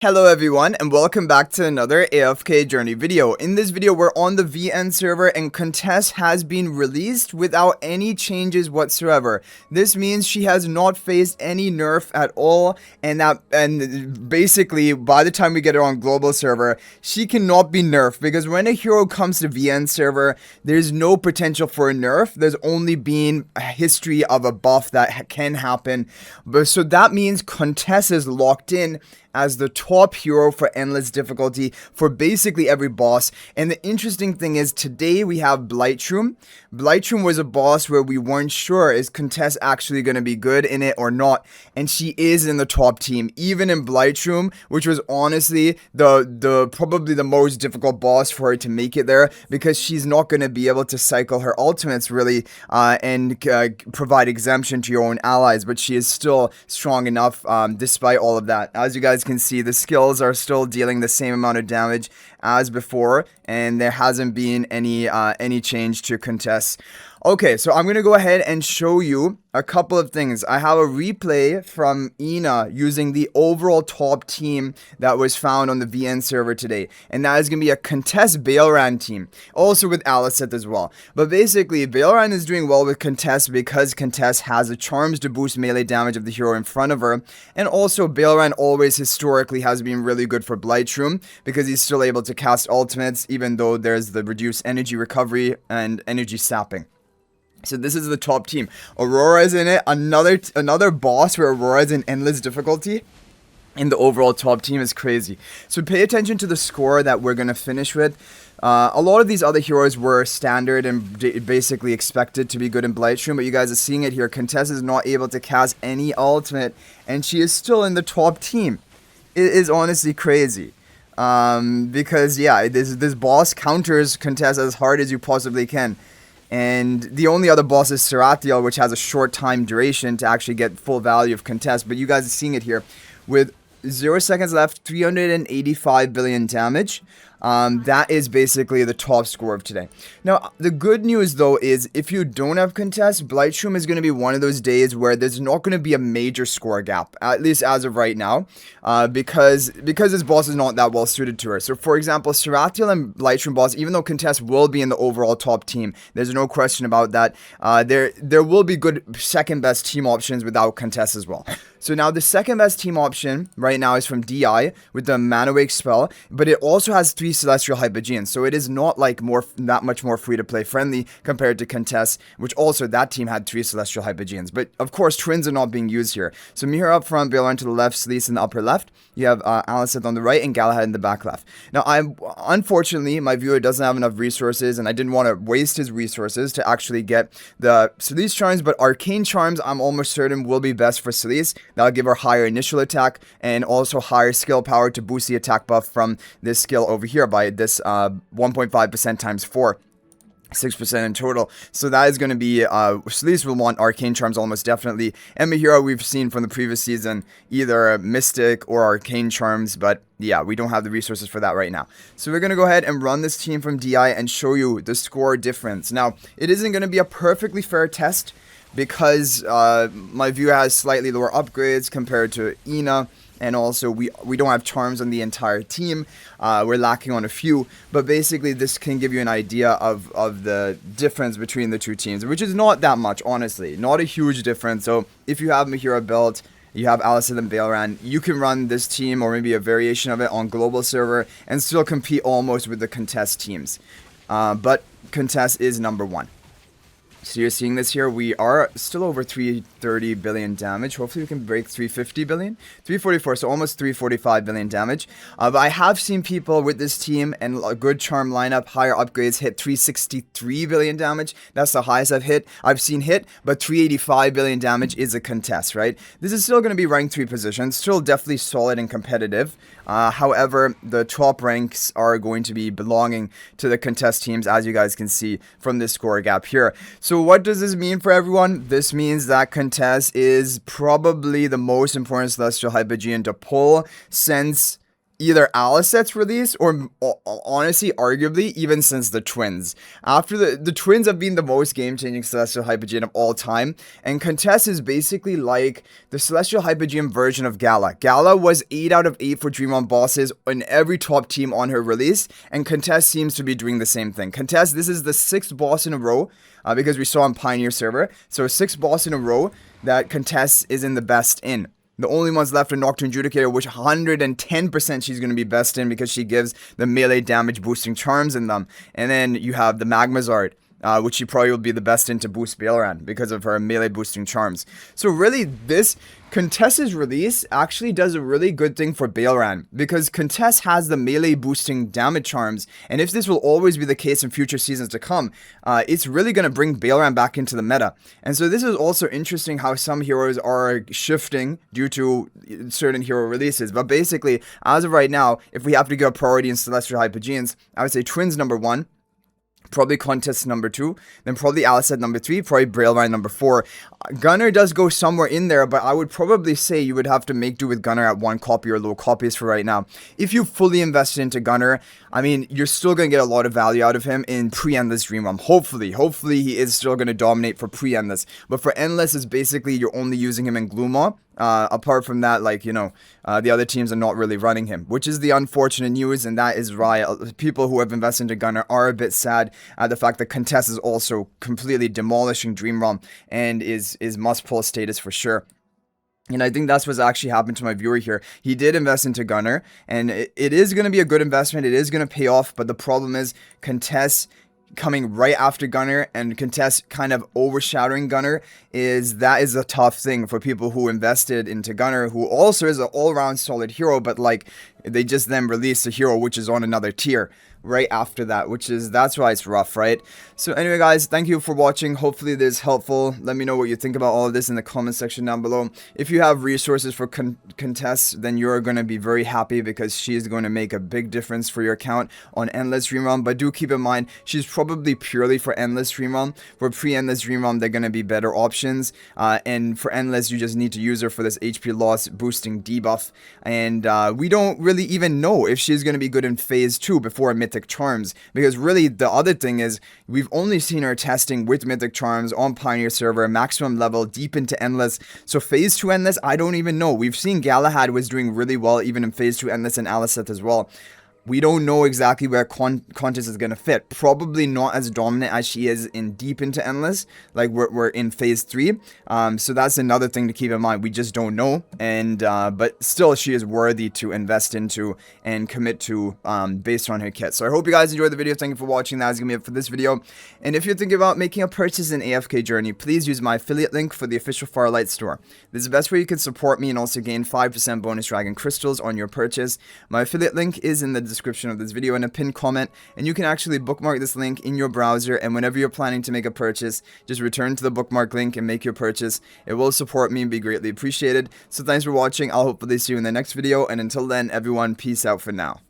Hello everyone and welcome back to another AFK journey video. In this video we're on the VN server and Contess has been released without any changes whatsoever. This means she has not faced any nerf at all, and basically by the time we get her on global server she cannot be nerfed, because when a hero comes to VN server there's no potential for a nerf. There's only been a history of a buff that can happen, so that means Contess is locked in as the top hero for endless difficulty for basically every boss. And the interesting thing is today we have Blightshroom. Blightshroom was a boss where we weren't sure, is Contess actually going to be good in it or not, and she is in the top team even in Blightshroom, which was honestly the probably the most difficult boss for her to make it there, because she's not going to be able to cycle her ultimates really and provide exemption to your own allies, but she is still strong enough despite all of that. As you guys can see, the skills are still dealing the same amount of damage as before, and there hasn't been any change to Contest. Okay, so I'm gonna go ahead and show you a couple of things. I have a replay from Ina using the overall top team that was found on the VN server today, and that is gonna be a Contest Baelran team, also with Alicent as well. But basically, Baelran is doing well with Contest because Contest has the charms to boost melee damage of the hero in front of her, and also Baelran always historically has been really good for Blightshroom because he's still able to cast ultimates even though there's the reduced energy recovery and energy sapping. So this is the top team. Aurora is in it. Another boss where Aurora is in endless difficulty. And the overall top team is crazy. So pay attention to the score that we're going to finish with. A lot of these other heroes were standard and basically expected to be good in Blightshroom, but you guys are seeing it here. Contess is not able to cast any ultimate, and she is still in the top team. It is honestly crazy. Because yeah, this boss counters Contess as hard as you possibly can. And the only other boss is Sarathiel, which has a short time duration to actually get full value of Contest. But you guys are seeing it here. With 0 seconds left, 385 billion damage. That is basically the top score of today. Now, the good news though is if you don't have Contest, Blightshroom is going to be one of those days where there's not going to be a major score gap, at least as of right now, because this boss is not that well suited to her. So for example, Sarathiel and Blightshroom boss, even though Contest will be in the overall top team, there's no question about that, there will be good second best team options without Contest as well. So now the second best team option right now is from DI with the Mana Wake spell, but it also has 3 Celestial Hypogeans, so it is not like that much more free to play friendly compared to Contest, which also that team had 3 Celestial Hypogeans. But of course twins are not being used here. So Mihra up front, Baelran to the left, Sleece in the upper left. You have Alicent on the right and Galahad in the back left. Now unfortunately my viewer doesn't have enough resources, and I didn't want to waste his resources to actually get the Sleece charms, but Arcane charms I'm almost certain will be best for Sleece. That'll give her higher initial attack and also higher skill power to boost the attack buff from this skill over here by this 1.5% times 4. 6% in total. So that is going to be, Sleece will want Arcane Charms almost definitely. And Mihira we've seen from the previous season, either Mystic or Arcane Charms, but yeah, we don't have the resources for that right now. So we're going to go ahead and run this team from DI and show you the score difference. Now, it isn't going to be a perfectly fair test because my viewer has slightly lower upgrades compared to Ina. And also, we don't have charms on the entire team. We're lacking on a few. But basically, this can give you an idea of the difference between the two teams, which is not that much, honestly. Not a huge difference. So, if you have Mihira built, you have Alicent and Baelran, you can run this team or maybe a variation of it on global server and still compete almost with the Contest teams. But Contest is number 1. So you're seeing this here, we are still over 330 billion damage. Hopefully we can break 350 billion. 344, so almost 345 billion damage. But I have seen people with this team and a good charm lineup, higher upgrades, hit 363 billion damage. That's the highest I've seen hit, but 385 billion damage is a Contest, right? This is still going to be ranked 3 positions, still definitely solid and competitive. However, the top ranks are going to be belonging to the Contest teams, as you guys can see from this score gap here. So what does this mean for everyone? This means that Contest is probably the most important Celestial Hypogean to pull, since either Aliset's release or honestly, arguably, even since the Twins. After the Twins have been the most game-changing Celestial Hypogean of all time, and Contess is basically like the Celestial Hypogean version of Gala. Gala was 8 out of 8 for Dream On bosses in every top team on her release, and Contess seems to be doing the same thing. Contess, this is the 6th boss in a row, because we saw on Pioneer server, so 6th boss in a row that Contess is in the best in. The only ones left are Nocturne Judicator, which 110% she's going to be best in because she gives the melee damage boosting charms in them. And then you have the Magmazard, which she probably will be the best in to boost Baelran because of her melee boosting charms. So really, this Contess's release actually does a really good thing for Baelran because Contess has the melee boosting damage charms, and if this will always be the case in future seasons to come, it's really going to bring Baelran back into the meta. And so this is also interesting how some heroes are shifting due to certain hero releases. But basically, as of right now, if we have to give a priority in Celestial Hypogeans, I would say Twins number 1. Probably Contest number 2, then probably Aliset number 3, probably Baelran number 4. Gunnar does go somewhere in there, but I would probably say you would have to make do with Gunnar at 1 copy or low copies for right now. If you fully invested into Gunnar, I mean, you're still going to get a lot of value out of him in pre-Endless Dream Realm. Hopefully he is still going to dominate for pre-Endless. But for Endless, it's basically you're only using him in Gloommaw. Apart from that, like, you know, the other teams are not really running him, which is the unfortunate news, and that is why people who have invested into Gunnar are a bit sad at the fact that Contest is also completely demolishing Dream Realm and is must-pull status for sure. And I think that's what's actually happened to my viewer here. He did invest into Gunnar, and it is going to be a good investment. It is going to pay off, but the problem is Contest coming right after Gunnar and Contest kind of overshadowing Gunnar is a tough thing for people who invested into Gunnar, who also is an all-around solid hero, but like they just then released a hero which is on another tier right after that, that's why it's rough, right? So anyway, guys, thank you for watching. Hopefully this is helpful. Let me know what you think about all of this in the comment section down below. If you have resources for Contest, then you're going to be very happy because she is going to make a big difference for your account on Endless Dream Realm. But do keep in mind, she's probably purely for Endless Dream Realm. For pre-Endless Dream Realm, they're going to be better options. And for Endless, you just need to use her for this HP loss boosting debuff. And we don't really even know if she's going to be good in Phase 2 before Mythic Charms, because really the other thing is we've only seen her testing with Mythic Charms on Pioneer server, maximum level, deep into Endless. So Phase 2 Endless, I don't even know. We've seen Galahad was doing really well even in Phase 2 Endless and Aliset as well. We don't know exactly where Contest is going to fit. Probably not as dominant as she is in Deep into Endless, like we're in Phase 3. So that's another thing to keep in mind. We just don't know. And but still, she is worthy to invest into and commit to based on her kit. So I hope you guys enjoyed the video. Thank you for watching. That is going to be it for this video. And if you're thinking about making a purchase in AFK Journey, please use my affiliate link for the official Firelight store. This is the best way you can support me and also gain 5% bonus Dragon Crystals on your purchase. My affiliate link is in the description of this video in a pinned comment, and you can actually bookmark this link in your browser, and whenever you're planning to make a purchase, just return to the bookmark link and make your purchase. It will support me and be greatly appreciated. So thanks for watching. I'll hopefully see you in the next video, and until then, everyone, peace out for now.